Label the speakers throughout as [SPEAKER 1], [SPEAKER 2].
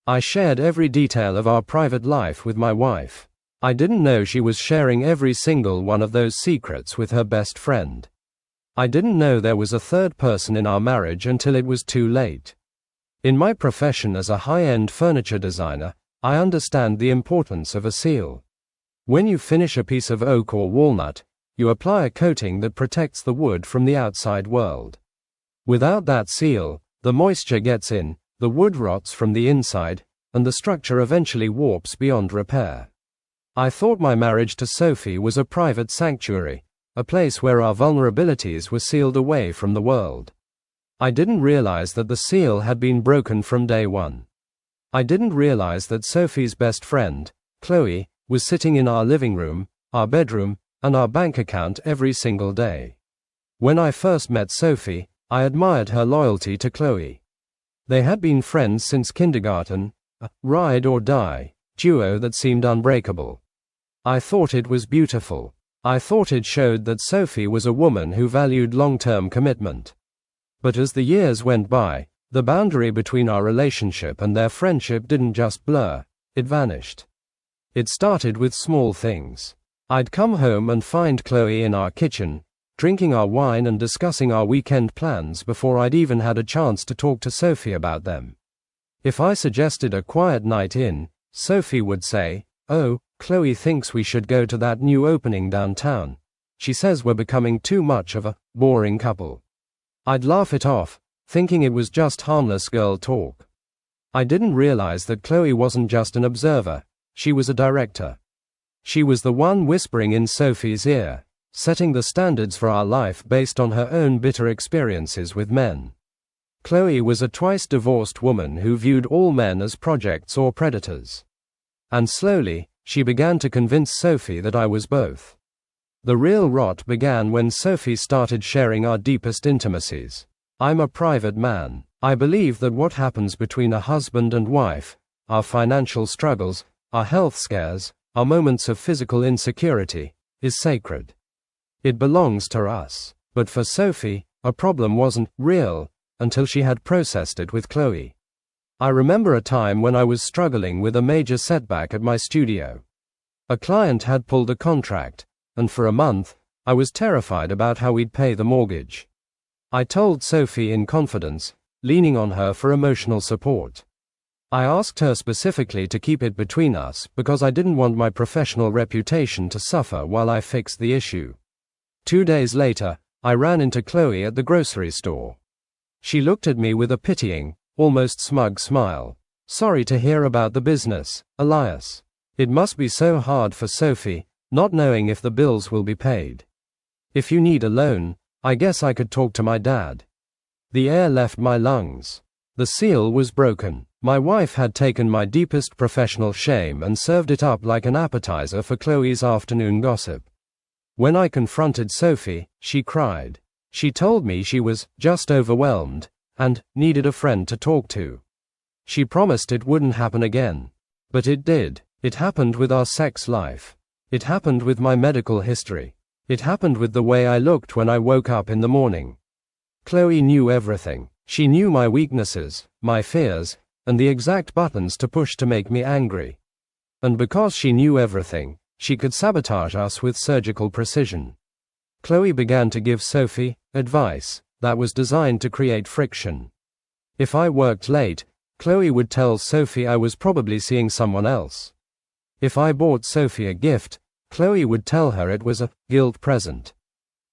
[SPEAKER 1] I shared every detail of our private life with my wife. I didn't know she was sharing every single one of those secrets with her best friend. I didn't know there was a third person in our marriage until it was too late. In my profession as a high-end furniture designer, I understand the importance of a seal. When you finish a piece of oak or walnut, you apply a coating that protects the wood from the outside world. Without that seal, the moisture gets in, the wood rots from the inside, and the structure eventually warps beyond repair. I thought my marriage to Sophie was a private sanctuary, a place where our vulnerabilities were sealed away from the world. I didn't realize that the seal had been broken from day one. I didn't realize that Sophie's best friend, Chloe, was sitting in our living room, our bedroom, and our bank account every single day. When I first met Sophie, I admired her loyalty to Chloe. They had been friends since kindergarten, a ride or die duo that seemed unbreakable. I thought it was beautiful. I thought it showed that Sophie was a woman who valued long-term commitment. But as the years went by, the boundary between our relationship and their friendship didn't just blur, it vanished. It started with small things. I'd come home and find Chloe in our kitchen, drinking our wine and discussing our weekend plans before I'd even had a chance to talk to Sophie about them. If I suggested a quiet night in, Sophie would say, "Oh, Chloe thinks we should go to that new opening downtown. She says we're becoming too much of a boring couple." I'd laugh it off, thinking it was just harmless girl talk. I didn't realize that Chloe wasn't just an observer, she was a director. She was the one whispering in Sophie's ear, setting the standards for our life based on her own bitter experiences with men. Chloe was a twice-divorced woman who viewed all men as projects or predators. And slowly, she began to convince Sophie that I was both. The real rot began when Sophie started sharing our deepest intimacies. I'm a private man. I believe that what happens between a husband and wife, our financial struggles, our health scares, our moments of physical insecurity, is sacred. It belongs to us. But for Sophie, a problem wasn't real until she had processed it with Chloe. I remember a time when I was struggling with a major setback at my studio. A client had pulled a contract, and for a month, I was terrified about how we'd pay the mortgage. I told Sophie in confidence, leaning on her for emotional support. I asked her specifically to keep it between us because I didn't want my professional reputation to suffer while I fixed the issue. 2 days later, I ran into Chloe at the grocery store. She looked at me with a pitying, almost smug smile. "Sorry to hear about the business, Elias. It must be so hard for Sophie, not knowing if the bills will be paid. If you need a loan, I guess I could talk to my dad." The air left my lungs. The seal was broken. My wife had taken my deepest professional shame and served it up like an appetizer for Chloe's afternoon gossip. When I confronted Sophie, she cried. She told me she was just overwhelmed and needed a friend to talk to. She promised it wouldn't happen again. But it did. It happened with our sex life. It happened with my medical history. It happened with the way I looked when I woke up in the morning. Chloe knew everything. She knew my weaknesses, my fears, and the exact buttons to push to make me angry. And because she knew everything, she could sabotage us with surgical precision. Chloe began to give Sophie advice that was designed to create friction. If I worked late, Chloe would tell Sophie I was probably seeing someone else. If I bought Sophie a gift, Chloe would tell her it was a guilt present.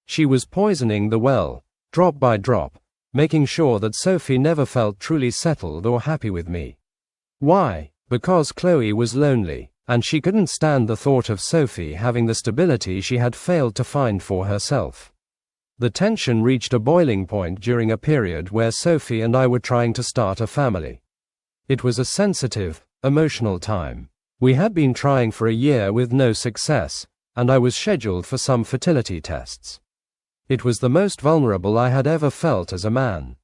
[SPEAKER 1] She was poisoning the well, drop by drop, making sure that Sophie never felt truly settled or happy with me. Why? Because Chloe was lonely, and she couldn't stand the thought of Sophie having the stability she had failed to find for herself. The tension reached a boiling point during a period where Sophie and I were trying to start a family. It was a sensitive, emotional time. We had been trying for a year with no success, and I was scheduled for some fertility tests. It was the most vulnerable I had ever felt as a man.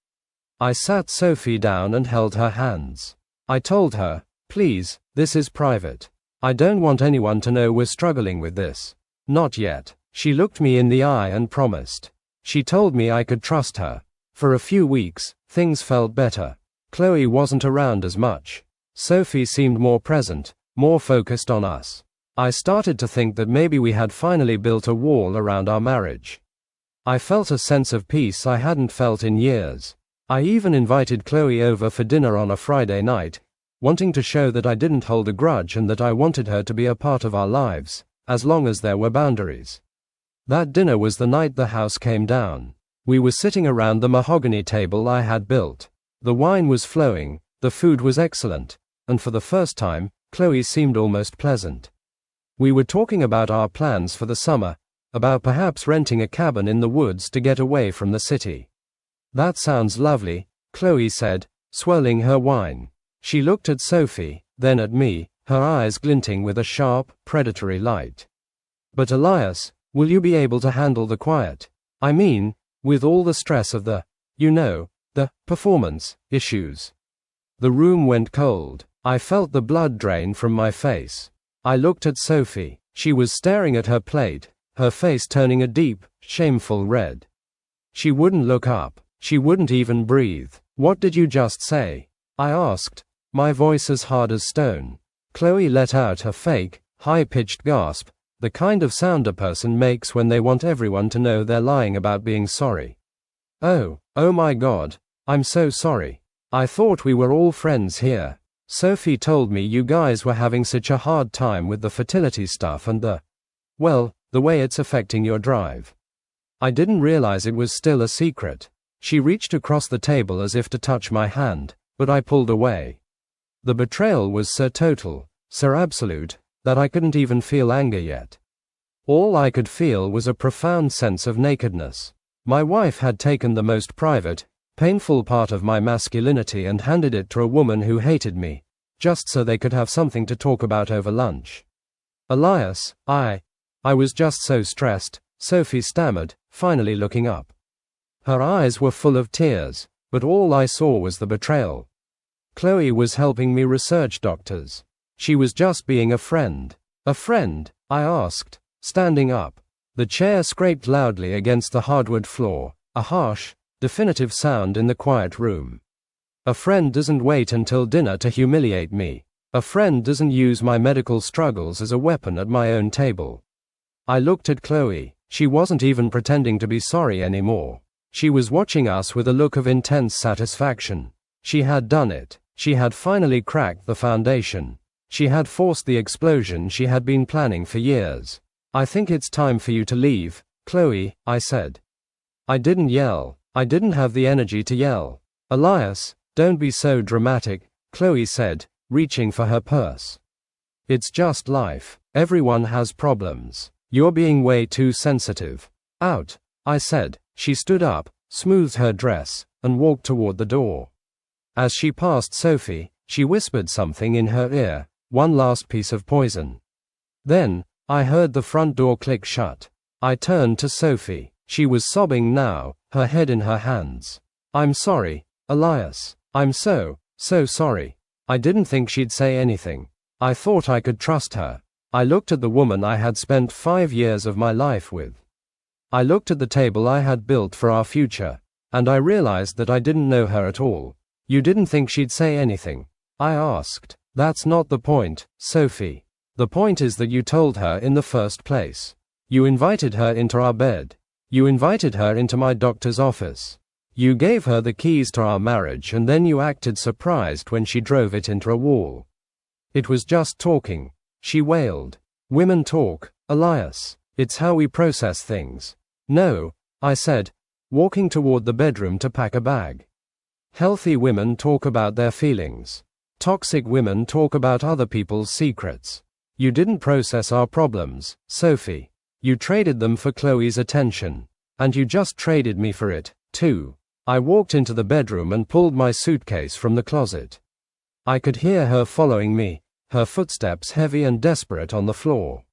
[SPEAKER 1] I sat Sophie down and held her hands. I told her, "Please, this is private. I don't want anyone to know we're struggling with this. Not yet." She looked me in the eye and promised. She told me I could trust her. For a few weeks, things felt better. Chloe wasn't around as much. Sophie seemed more present, more focused on us. I started to think that maybe we had finally built a wall around our marriage. I felt a sense of peace I hadn't felt in years. I even invited Chloe over for dinner on a Friday night, wanting to show that I didn't hold a grudge and that I wanted her to be a part of our lives, as long as there were boundaries. That dinner was the night the house came down. We were sitting around the mahogany table I had built. The wine was flowing, the food was excellent, and for the first time, Chloe seemed almost pleasant. We were talking about our plans for the summer, about perhaps renting a cabin in the woods to get away from the city. That sounds lovely, Chloe said, swirling her wine. She looked at Sophie, then at me, her eyes glinting with a sharp, predatory light. But Elias, will you be able to handle the quiet? I mean, with all the stress of the performance issues. The room went cold. I felt the blood drain from my face. I looked at Sophie. She was staring at her plate, her face turning a deep, shameful red. She wouldn't look up. She wouldn't even breathe. What did you just say? I asked, my voice as hard as stone. Chloe let out a fake, high-pitched gasp, the kind of sound a person makes when they want everyone to know they're lying about being sorry. Oh my God, I'm so sorry. I thought we were all friends here. Sophie told me you guys were having such a hard time with the fertility stuff and the way it's affecting your drive. I didn't realize it was still a secret. She reached across the table as if to touch my hand, but I pulled away. The betrayal was so total, so absolute, that I couldn't even feel anger yet. All I could feel was a profound sense of nakedness. My wife had taken the most private, painful part of my masculinity and handed it to a woman who hated me, just so they could have something to talk about over lunch. Elias, I was just so stressed, Sophie stammered, finally looking up. Her eyes were full of tears, but all I saw was the betrayal. Chloe was helping me research doctors. She was just being a friend. A friend? I asked, standing up. The chair scraped loudly against the hardwood floor, a harsh, definitive sound in the quiet room. A friend doesn't wait until dinner to humiliate me. A friend doesn't use my medical struggles as a weapon at my own table. I looked at Chloe. She wasn't even pretending to be sorry anymore. She was watching us with a look of intense satisfaction. She had done it. She had finally cracked the foundation. She had forced the explosion she had been planning for years. I think it's time for you to leave, Chloe, I said. I didn't yell. I didn't have the energy to yell. Elias, don't be so dramatic, Chloe said, reaching for her purse. It's just life. Everyone has problems. You're being way too sensitive. Out, I said. She stood up, smoothed her dress, and walked toward the door. As she passed Sophie, she whispered something in her ear, one last piece of poison. Then, I heard the front door click shut. I turned to Sophie. She was sobbing now, her head in her hands. I'm sorry, Elias. I'm so sorry. I didn't think she'd say anything. I thought I could trust her. I looked at the woman I had spent 5 years of my life with. I looked at the table I had built for our future, and I realized that I didn't know her at all. You didn't think she'd say anything? I asked. That's not the point, Sophie. The point is that you told her in the first place. You invited her into our bed. You invited her into my doctor's office. You gave her the keys to our marriage and then you acted surprised when she drove it into a wall. It was just talking, she wailed. Women talk, Elias. It's how we process things. No, I said, walking toward the bedroom to pack a bag. Healthy women talk about their feelings. Toxic women talk about other people's secrets. You didn't process our problems, Sophie. You traded them for Chloe's attention. And you just traded me for it, too. I walked into the bedroom and pulled my suitcase from the closet. I could hear her following me, her footsteps heavy and desperate on the floor.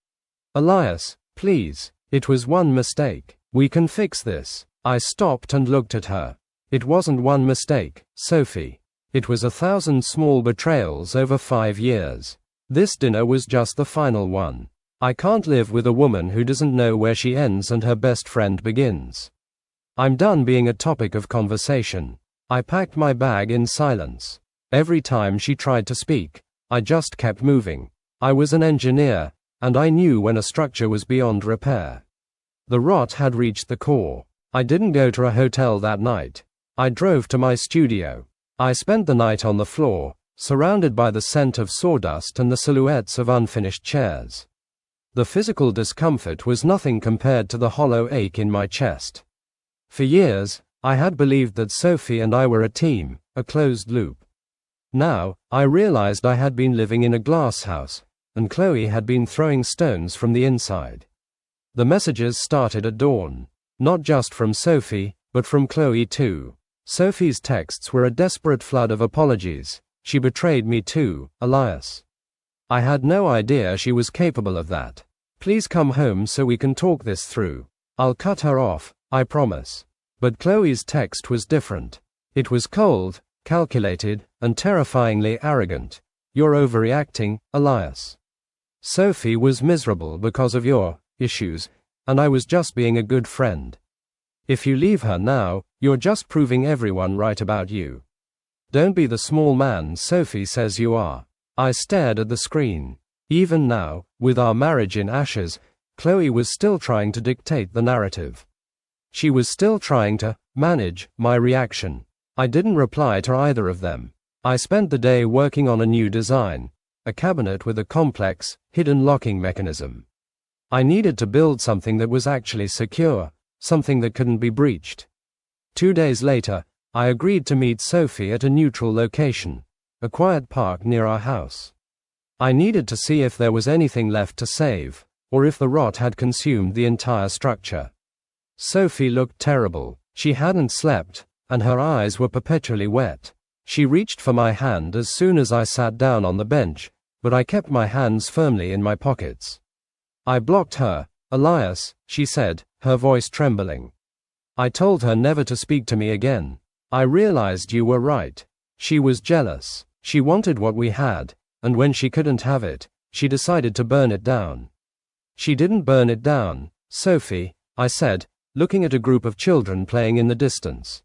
[SPEAKER 1] Elias, please, it was one mistake. We can fix this. I stopped and looked at her. It wasn't one mistake, Sophie. It was 1,000 small betrayals over 5 years. This dinner was just the final one. I can't live with a woman who doesn't know where she ends and her best friend begins. I'm done being a topic of conversation. I packed my bag in silence. Every time she tried to speak, I just kept moving. I was an engineer, and I knew when a structure was beyond repair. The rot had reached the core. I didn't go to a hotel that night. I drove to my studio. I spent the night on the floor, surrounded by the scent of sawdust and the silhouettes of unfinished chairs. The physical discomfort was nothing compared to the hollow ache in my chest. For years, I had believed that Sophie and I were a team, a closed loop. Now, I realized I had been living in a glass house, and Chloe had been throwing stones from the inside. The messages started at dawn, not just from Sophie, but from Chloe too. Sophie's texts were a desperate flood of apologies. She betrayed me too, Elias. I had no idea she was capable of that. Please come home so we can talk this through. I'll cut her off, I promise. But Chloe's text was different. It was cold, calculated, and terrifyingly arrogant. You're overreacting, Elias. Sophie was miserable because of your issues, and I was just being a good friend. If you leave her now, you're just proving everyone right about you. Don't be the small man Sophie says you are. I stared at the screen. Even now, with our marriage in ashes, Chloe was still trying to dictate the narrative. She was still trying to manage my reaction. I didn't reply to either of them. I spent the day working on a new design, a cabinet with a complex, hidden locking mechanism. I needed to build something that was actually secure, something that couldn't be breached. 2 days later, I agreed to meet Sophie at a neutral location, a quiet park near our house. I needed to see if there was anything left to save, or if the rot had consumed the entire structure. Sophie looked terrible. She hadn't slept, and her eyes were perpetually wet. She reached for my hand as soon as I sat down on the bench, but I kept my hands firmly in my pockets. I blocked her. Elias, she said, her voice trembling. I told her never to speak to me again. I realized you were right. She was jealous. She wanted what we had, and when she couldn't have it, she decided to burn it down. She didn't burn it down, Sophie, I said, looking at a group of children playing in the distance.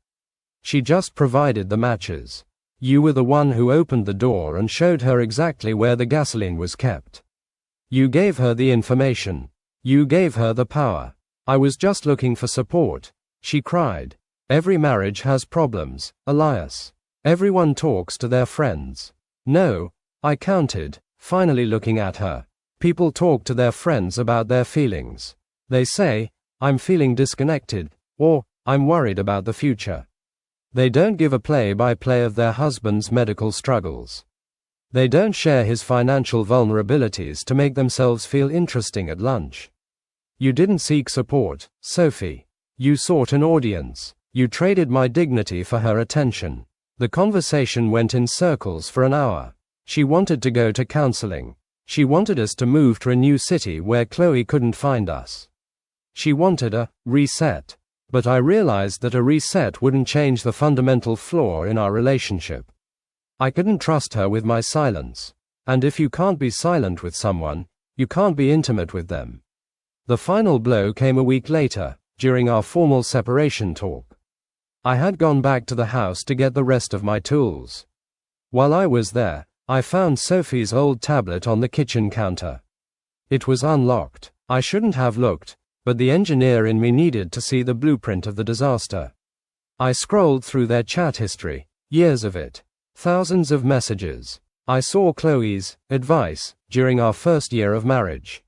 [SPEAKER 1] She just provided the matches. You were the one who opened the door and showed her exactly where the gasoline was kept. You gave her the information. You gave her the power. I was just looking for support, she cried. Every marriage has problems, Elias. Everyone talks to their friends. No, I countered, finally looking at her. People talk to their friends about their feelings. They say, I'm feeling disconnected, or, I'm worried about the future. They don't give a play-by-play of their husband's medical struggles. They don't share his financial vulnerabilities to make themselves feel interesting at lunch. You didn't seek support, Sophie. You sought an audience. You traded my dignity for her attention. The conversation went in circles for an hour. She wanted to go to counseling. She wanted us to move to a new city where Chloe couldn't find us. She wanted a reset. But I realized that a reset wouldn't change the fundamental flaw in our relationship. I couldn't trust her with my silence. And if you can't be silent with someone, you can't be intimate with them. The final blow came a week later, during our formal separation talk. I had gone back to the house to get the rest of my tools. While I was there, I found Sophie's old tablet on the kitchen counter. It was unlocked. I shouldn't have looked, but the engineer in me needed to see the blueprint of the disaster. I scrolled through their chat history, years of it, thousands of messages. I saw Chloe's advice during our first year of marriage.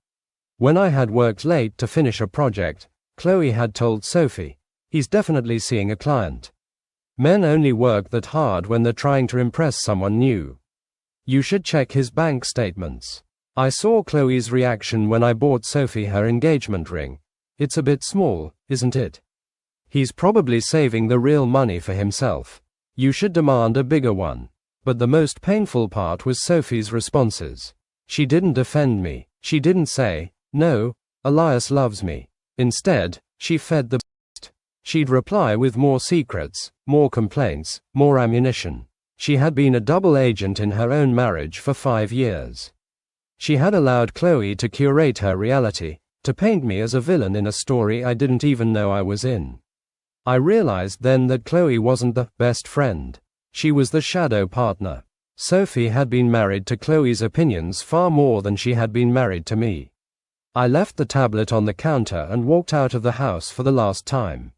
[SPEAKER 1] When I had worked late to finish a project, Chloe had told Sophie, he's definitely seeing a client. Men only work that hard when they're trying to impress someone new. You should check his bank statements. I saw Chloe's reaction when I bought Sophie her engagement ring. It's a bit small, isn't it? He's probably saving the real money for himself. You should demand a bigger one. But the most painful part was Sophie's responses. She didn't defend me. She didn't say, no, Elias loves me. Instead, she fed the beast. She'd reply with more secrets, more complaints, more ammunition. She had been a double agent in her own marriage for 5 years. She had allowed Chloe to curate her reality, to paint me as a villain in a story I didn't even know I was in. I realized then that Chloe wasn't the best friend. She was the shadow partner. Sophie had been married to Chloe's opinions far more than she had been married to me. I left the tablet on the counter and walked out of the house for the last time.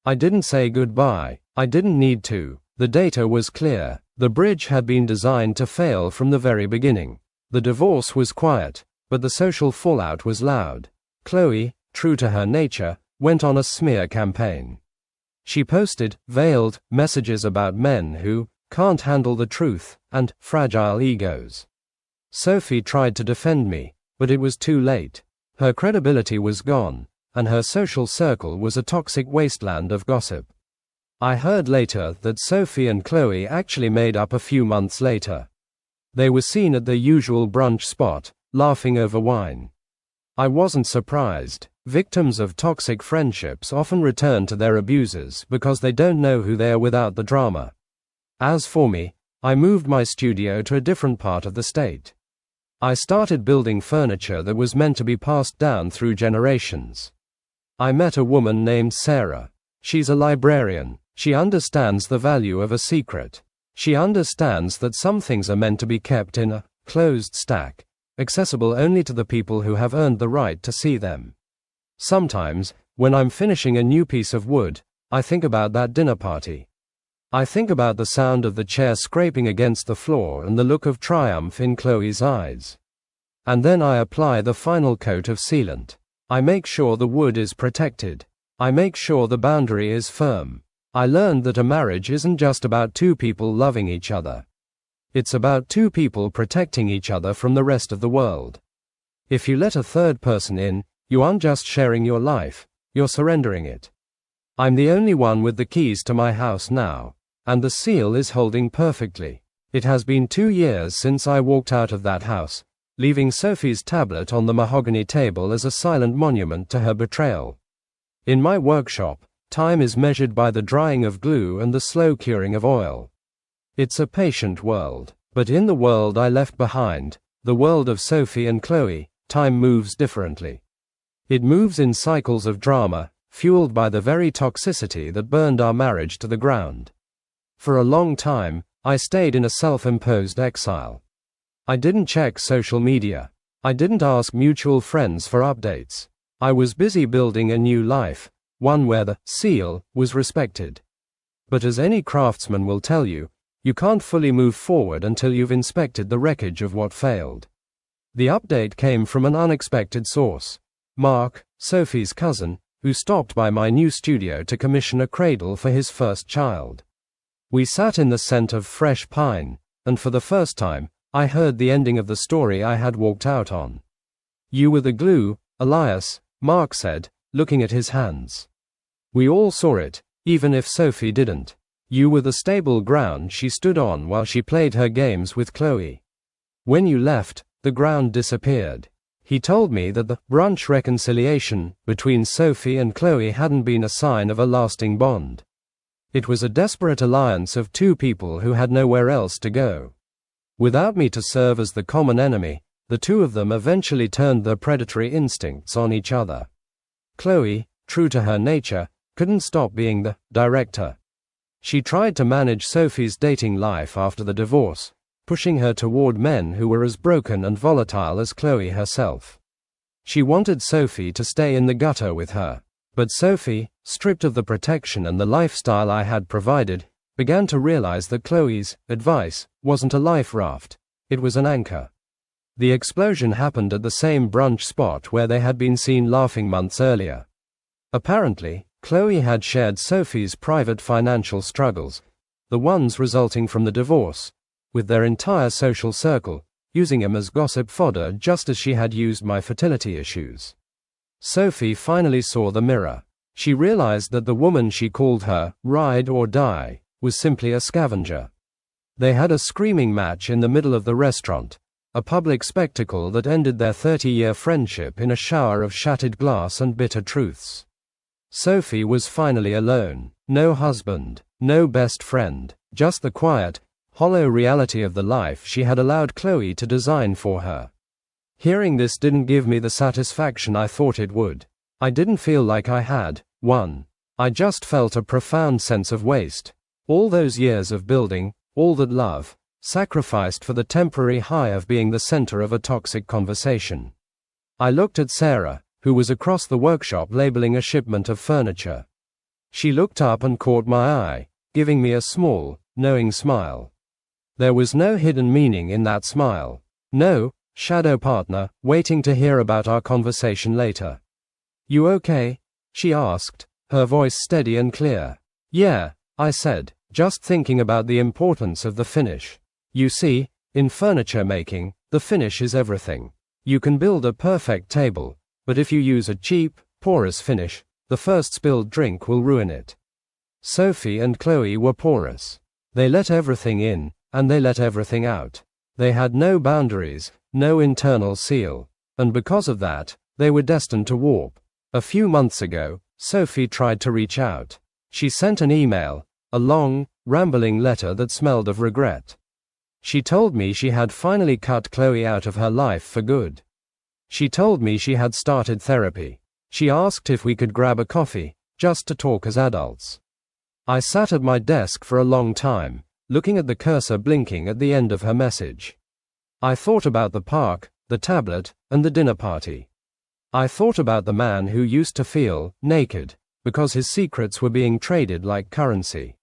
[SPEAKER 1] I didn't say goodbye. I didn't need to. The data was clear. The bridge had been designed to fail from the very beginning. The divorce was quiet, but the social fallout was loud. Chloe, true to her nature, went on a smear campaign. She posted, veiled, messages about men who can't handle the truth, and fragile egos. Sophie tried to defend me, but it was too late. Her credibility was gone, and her social circle was a toxic wasteland of gossip. I heard later that Sophie and Chloe actually made up a few months later. They were seen at their usual brunch spot, laughing over wine. I wasn't surprised. Victims of toxic friendships often return to their abusers because they don't know who they are without the drama. As for me, I moved my studio to a different part of the state. I started building furniture that was meant to be passed down through generations. I met a woman named Sarah. She's a librarian. She understands the value of a secret. She understands that some things are meant to be kept in a closed stack, accessible only to the people who have earned the right to see them. Sometimes, when I'm finishing a new piece of wood, I think about that dinner party. I think about the sound of the chair scraping against the floor and the look of triumph in Chloe's eyes. And then I apply the final coat of sealant. I make sure the wood is protected. I make sure the boundary is firm. I learned that a marriage isn't just about two people loving each other. It's about two people protecting each other from the rest of the world. If you let a third person in, you aren't just sharing your life, you're surrendering it. I'm the only one with the keys to my house now, and the seal is holding perfectly. It has been 2 years since I walked out of that house, leaving Sophie's tablet on the mahogany table as a silent monument to her betrayal. In my workshop, time is measured by the drying of glue and the slow curing of oil. It's a patient world, but in the world I left behind, the world of Sophie and Chloe, time moves differently. It moves in cycles of drama, fueled by the very toxicity that burned our marriage to the ground. For a long time, I stayed in a self-imposed exile. I didn't check social media. I didn't ask mutual friends for updates. I was busy building a new life, one where the seal was respected. But as any craftsman will tell you, you can't fully move forward until you've inspected the wreckage of what failed. The update came from an unexpected source. Mark, Sophie's cousin, who stopped by my new studio to commission a cradle for his first child. We sat in the scent of fresh pine, and for the first time, I heard the ending of the story I had walked out on. "You were the glue, Elias," Mark said, looking at his hands. "We all saw it, even if Sophie didn't. You were the stable ground she stood on while she played her games with Chloe. When you left, the ground disappeared." He told me that the brunch reconciliation between Sophie and Chloe hadn't been a sign of a lasting bond. It was a desperate alliance of two people who had nowhere else to go. Without me to serve as the common enemy, the two of them eventually turned their predatory instincts on each other. Chloe, true to her nature, couldn't stop being the director. She tried to manage Sophie's dating life after the divorce, pushing her toward men who were as broken and volatile as Chloe herself. She wanted Sophie to stay in the gutter with her, but Sophie, stripped of the protection and the lifestyle I had provided, began to realize that Chloe's advice wasn't a life raft, it was an anchor. The explosion happened at the same brunch spot where they had been seen laughing months earlier. Apparently, Chloe had shared Sophie's private financial struggles, the ones resulting from the divorce, with their entire social circle, using him as gossip fodder just as she had used my fertility issues. Sophie finally saw the mirror. She realized that the woman she called her ride or die was simply a scavenger. They had a screaming match in the middle of the restaurant, a public spectacle that ended their 30-year friendship in a shower of shattered glass and bitter truths. Sophie was finally alone. No husband, no best friend, just the quiet, hollow reality of the life she had allowed Chloe to design for her. Hearing this didn't give me the satisfaction I thought it would. I didn't feel like I had won. I just felt a profound sense of waste. All those years of building, all that love, sacrificed for the temporary high of being the center of a toxic conversation. I looked at Sarah, who was across the workshop labeling a shipment of furniture. She looked up and caught my eye, giving me a small, knowing smile. There was no hidden meaning in that smile. No, shadow partner, waiting to hear about our conversation later. You okay? She asked, her voice steady and clear. Yeah, I said, just thinking about the importance of the finish. You see, in furniture making, the finish is everything. You can build a perfect table, but if you use a cheap, porous finish, the first spilled drink will ruin it. Sophie and Chloe were porous. They let everything in, and they let everything out. They had no boundaries, no internal seal, and because of that, they were destined to warp. A few months ago, Sophie tried to reach out. She sent an email, a long, rambling letter that smelled of regret. She told me she had finally cut Chloe out of her life for good. She told me she had started therapy. She asked if we could grab a coffee, just to talk as adults. I sat at my desk for a long time, looking at the cursor blinking at the end of her message. I thought about the park, the tablet, and the dinner party. I thought about the man who used to feel naked, because his secrets were being traded like currency.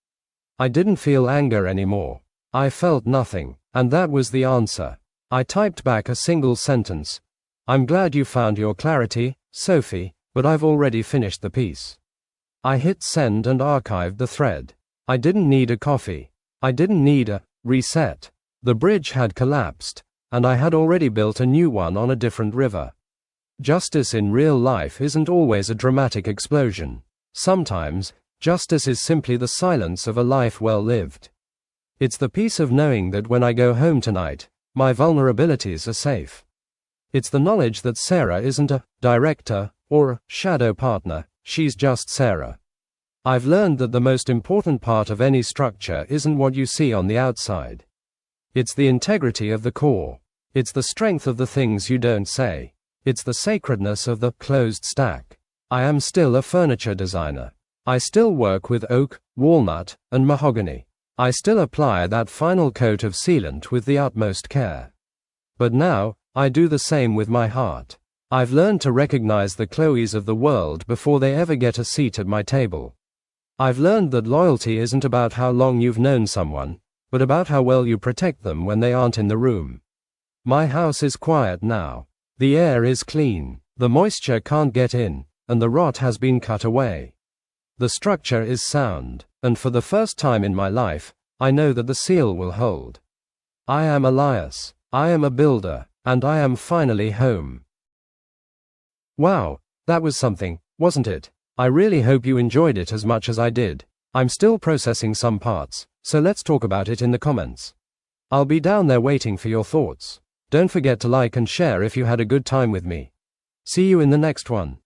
[SPEAKER 1] I didn't feel anger anymore. I felt nothing, and that was the answer. I typed back a single sentence. I'm glad you found your clarity, Sophie, but I've already finished the piece. I hit send and archived the thread. I didn't need a coffee. I didn't need a reset. The bridge had collapsed, and I had already built a new one on a different river. Justice in real life isn't always a dramatic explosion. Sometimes, justice is simply the silence of a life well lived. It's the peace of knowing that when I go home tonight, my vulnerabilities are safe. It's the knowledge that Sarah isn't a director or a shadow partner, she's just Sarah. I've learned that the most important part of any structure isn't what you see on the outside. It's the integrity of the core. It's the strength of the things you don't say. It's the sacredness of the closed stack. I am still a furniture designer. I still work with oak, walnut, and mahogany. I still apply that final coat of sealant with the utmost care. But now, I do the same with my heart. I've learned to recognize the Chloes of the world before they ever get a seat at my table. I've learned that loyalty isn't about how long you've known someone, but about how well you protect them when they aren't in the room. My house is quiet now. The air is clean. The moisture can't get in, and the rot has been cut away. The structure is sound, and for the first time in my life, I know that the seal will hold. I am Elias, I am a builder, and I am finally home. Wow, that was something, wasn't it? I really hope you enjoyed it as much as I did. I'm still processing some parts, so let's talk about it in the comments. I'll be down there waiting for your thoughts. Don't forget to like and share if you had a good time with me. See you in the next one.